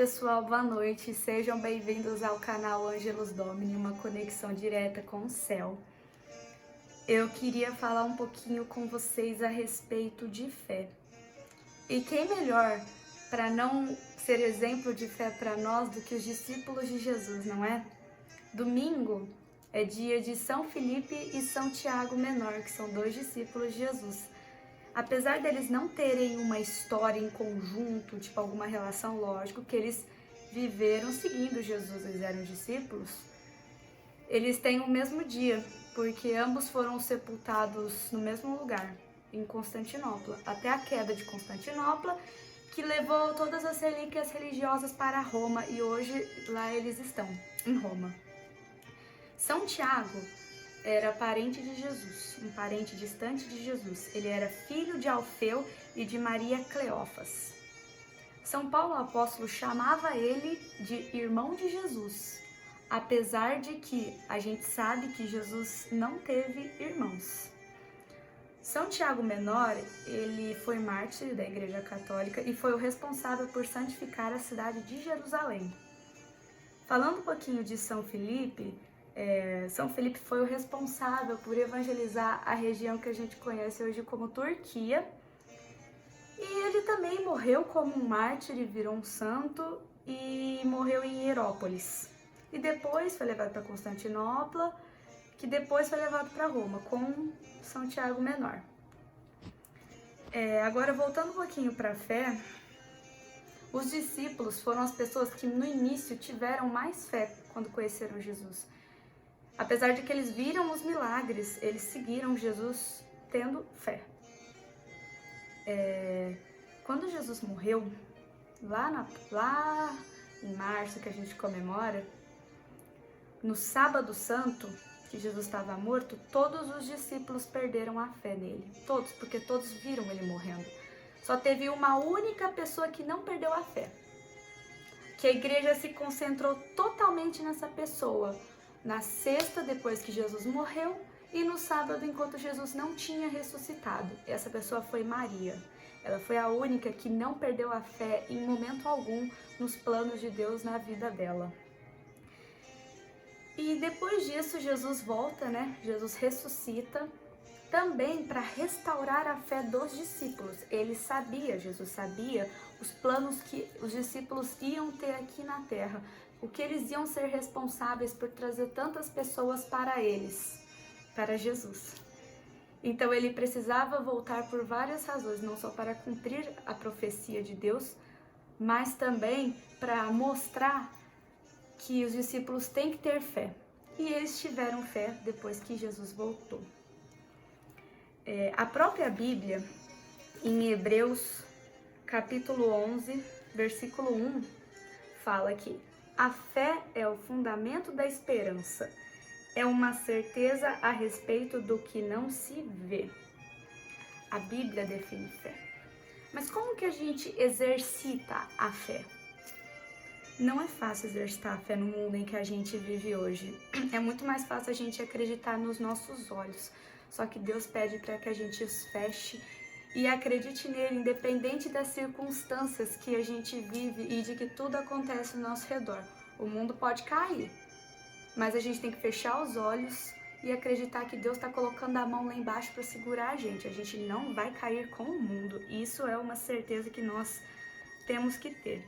pessoal, boa noite. Sejam bem-vindos ao canal Angelus Domini, uma conexão direta com o céu. Eu queria falar um pouquinho com vocês a respeito de fé. E quem melhor para não ser exemplo de fé para nós do que os discípulos de Jesus, não é? Domingo é dia de São Felipe e São Tiago Menor, que são dois discípulos de Jesus. Apesar deles não terem uma história em conjunto, tipo alguma relação, lógico, que eles viveram seguindo Jesus, eles eram discípulos, eles têm o mesmo dia, porque ambos foram sepultados no mesmo lugar, em Constantinopla, até a queda de Constantinopla, que levou todas as relíquias religiosas para Roma, e hoje lá eles estão, em Roma. São Tiago era parente de Jesus, um parente distante de Jesus. Ele era filho de Alfeu e de Maria Cleófas. São Paulo apóstolo chamava ele de irmão de Jesus, apesar de que a gente sabe que Jesus não teve irmãos. São Tiago Menor, ele foi mártir da Igreja Católica e foi o responsável por santificar a cidade de Jerusalém. Falando um pouquinho de São Felipe, São Felipe foi o responsável por evangelizar a região que a gente conhece hoje como Turquia. E ele também morreu como um mártir e virou um santo e morreu em Hierópolis. E depois foi levado para Constantinopla, que depois foi levado para Roma com São Tiago Menor. Agora voltando um pouquinho para a fé, os discípulos foram as pessoas que no início tiveram mais fé quando conheceram Jesus. Apesar de que eles viram os milagres, eles seguiram Jesus tendo fé. Quando Jesus morreu, lá em março, que a gente comemora, no sábado santo, que Jesus estava morto, todos os discípulos perderam a fé nele. Todos, porque todos viram ele morrendo. Só teve uma única pessoa que não perdeu a fé. Que a igreja se concentrou totalmente nessa pessoa. Na sexta, depois que Jesus morreu, e no sábado, enquanto Jesus não tinha ressuscitado. Essa pessoa foi Maria. Ela foi a única que não perdeu a fé em momento algum nos planos de Deus na vida dela. E depois disso, Jesus volta, né? Jesus ressuscita, também para restaurar a fé dos discípulos. Jesus sabia os planos que os discípulos iam ter aqui na terra, o que eles iam ser responsáveis por trazer tantas pessoas para eles, para Jesus. Então ele precisava voltar por várias razões, não só para cumprir a profecia de Deus, mas também para mostrar que os discípulos têm que ter fé. E eles tiveram fé depois que Jesus voltou. A própria Bíblia, em Hebreus, capítulo 11, versículo 1, fala que a fé é o fundamento da esperança, é uma certeza a respeito do que não se vê. A Bíblia define fé. Mas como que a gente exercita a fé? Não é fácil exercitar a fé no mundo em que a gente vive hoje. É muito mais fácil a gente acreditar nos nossos olhos. Só que Deus pede para que a gente os feche e acredite nele, independente das circunstâncias que a gente vive e de que tudo acontece ao nosso redor. O mundo pode cair, mas a gente tem que fechar os olhos e acreditar que Deus está colocando a mão lá embaixo para segurar a gente. A gente não vai cair com o mundo. Isso é uma certeza que nós temos que ter.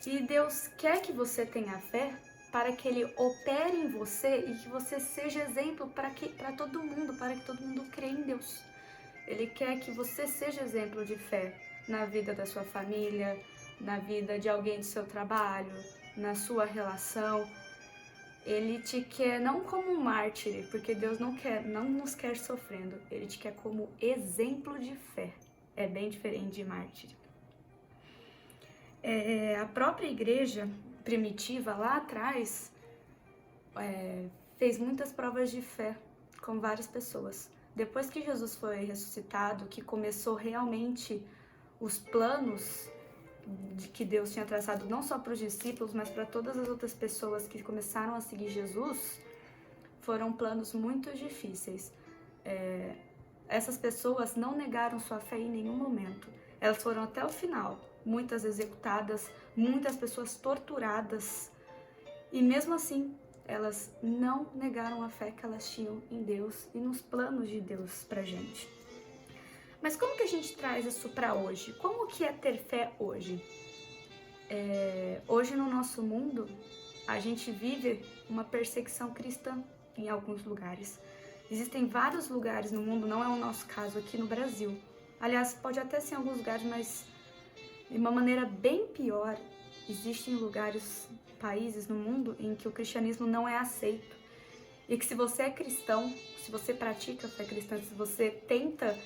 E Deus quer que você tenha fé para que Ele opere em você e que você seja exemplo para todo mundo, para que todo mundo creia em Deus. Ele quer que você seja exemplo de fé na vida da sua família, na vida de alguém do seu trabalho, na sua relação. Ele te quer não como um mártir, porque Deus não nos quer sofrendo. Ele te quer como exemplo de fé. É bem diferente de mártir. A própria igreja primitiva lá atrás fez muitas provas de fé com várias pessoas. Depois que Jesus foi ressuscitado, que começou realmente os planos que Deus tinha traçado não só para os discípulos, mas para todas as outras pessoas que começaram a seguir Jesus, foram planos muito difíceis. Essas pessoas não negaram sua fé em nenhum momento. Elas foram até o final. muitas executadas, muitas pessoas torturadas. E mesmo assim, elas não negaram a fé que elas tinham em Deus e nos planos de Deus pra gente. Mas como que a gente traz isso pra hoje? Como que é ter fé hoje? Hoje no nosso mundo, a gente vive uma perseguição cristã em alguns lugares. Existem vários lugares no mundo, não é o nosso caso aqui no Brasil. Aliás, pode até ser em alguns lugares, mas de uma maneira bem pior. Existem lugares, países no mundo em que o cristianismo não é aceito. E que se você é cristão, se você pratica a fé cristã, se você tenta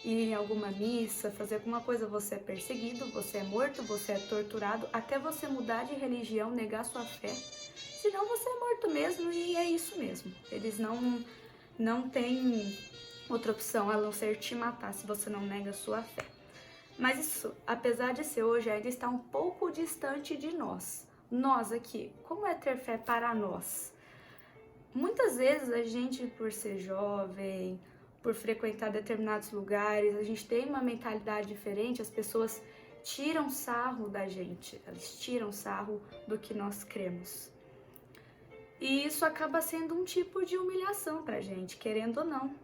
ir em alguma missa, fazer alguma coisa, você é perseguido, você é morto, você é torturado, até você mudar de religião, negar sua fé. Senão você é morto mesmo e é isso mesmo. Eles não têm outra opção a não ser te matar se você não nega a sua fé. Mas isso, apesar de ser hoje, ainda está um pouco distante de nós. Nós aqui, como é ter fé para nós? Muitas vezes a gente, por ser jovem, por frequentar determinados lugares, a gente tem uma mentalidade diferente, as pessoas tiram sarro da gente, elas tiram sarro do que nós cremos. E isso acaba sendo um tipo de humilhação pra gente, querendo ou não.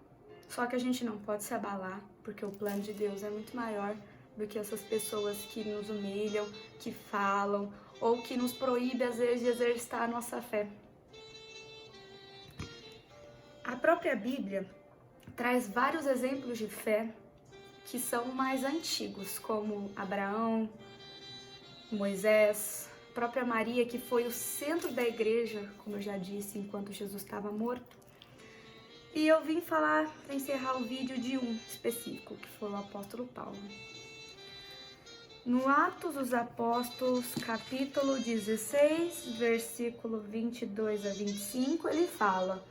Só que a gente não pode se abalar, porque o plano de Deus é muito maior do que essas pessoas que nos humilham, que falam, ou que nos proíbem às vezes de exercitar a nossa fé. A própria Bíblia traz vários exemplos de fé que são mais antigos, como Abraão, Moisés, a própria Maria, que foi o centro da igreja, como eu já disse, enquanto Jesus estava morto. E eu vim falar, para encerrar o vídeo, de um específico, que foi o apóstolo Paulo. No Atos dos Apóstolos, capítulo 16, versículo 22 a 25, ele fala: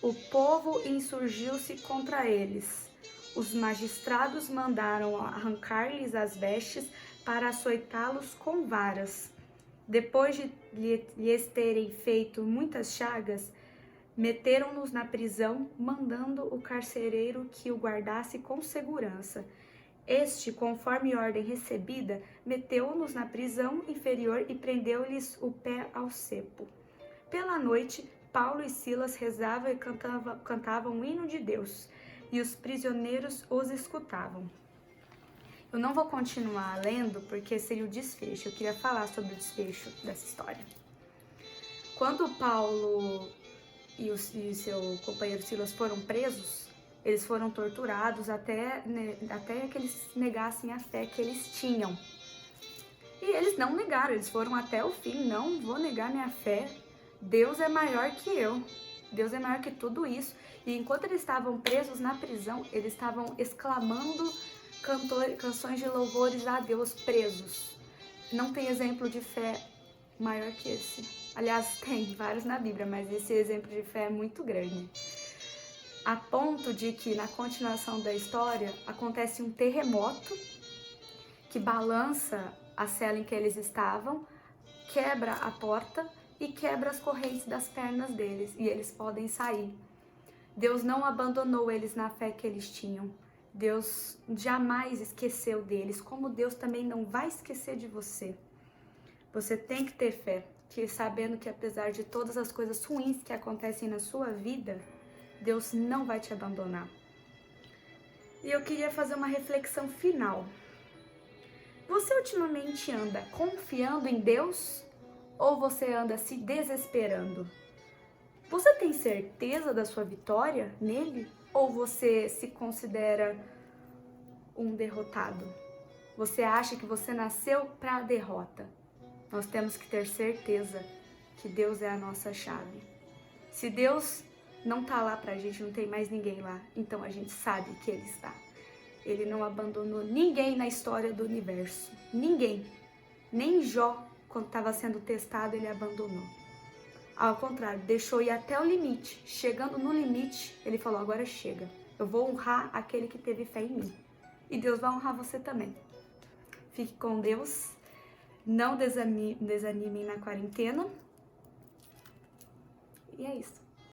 o povo insurgiu-se contra eles. Os magistrados mandaram arrancar-lhes as vestes para açoitá-los com varas. Depois de lhes terem feito muitas chagas, meteram-nos na prisão, mandando o carcereiro que o guardasse com segurança. Este, conforme ordem recebida, meteu-nos na prisão inferior e prendeu-lhes o pé ao cepo. Pela noite, Paulo e Silas rezavam e cantavam um hino de Deus, e os prisioneiros os escutavam. Eu não vou continuar lendo porque seria o desfecho, eu queria falar sobre o desfecho dessa história. Quando Paulo e seu companheiro Silas foram presos, eles foram torturados até que eles negassem a fé que eles tinham. E eles não negaram, eles foram até o fim: não vou negar minha fé, Deus é maior que eu, Deus é maior que tudo isso. E enquanto eles estavam presos na prisão, eles estavam exclamando canções de louvores a Deus presos. Não tem exemplo de fé maior que esse. Aliás, tem vários na Bíblia, mas esse exemplo de fé é muito grande. A ponto de que, na continuação da história, acontece um terremoto que balança a cela em que eles estavam, quebra a porta e quebra as correntes das pernas deles, e eles podem sair. Deus não abandonou eles na fé que eles tinham. Deus jamais esqueceu deles, como Deus também não vai esquecer de você. Você tem que ter fé, que sabendo que apesar de todas as coisas ruins que acontecem na sua vida, Deus não vai te abandonar. E eu queria fazer uma reflexão final. Você ultimamente anda confiando em Deus ou você anda se desesperando? Você tem certeza da sua vitória nele ou você se considera um derrotado? Você acha que você nasceu para a derrota? Nós temos que ter certeza que Deus é a nossa chave. Se Deus não está lá pra gente, não tem mais ninguém lá, então a gente sabe que Ele está. Ele não abandonou ninguém na história do universo. Ninguém. Nem Jó, quando estava sendo testado, ele abandonou. Ao contrário, deixou ir até o limite. Chegando no limite, ele falou: agora chega. Eu vou honrar aquele que teve fé em mim. E Deus vai honrar você também. Fique com Deus. Não desanimem na quarentena. E é isso.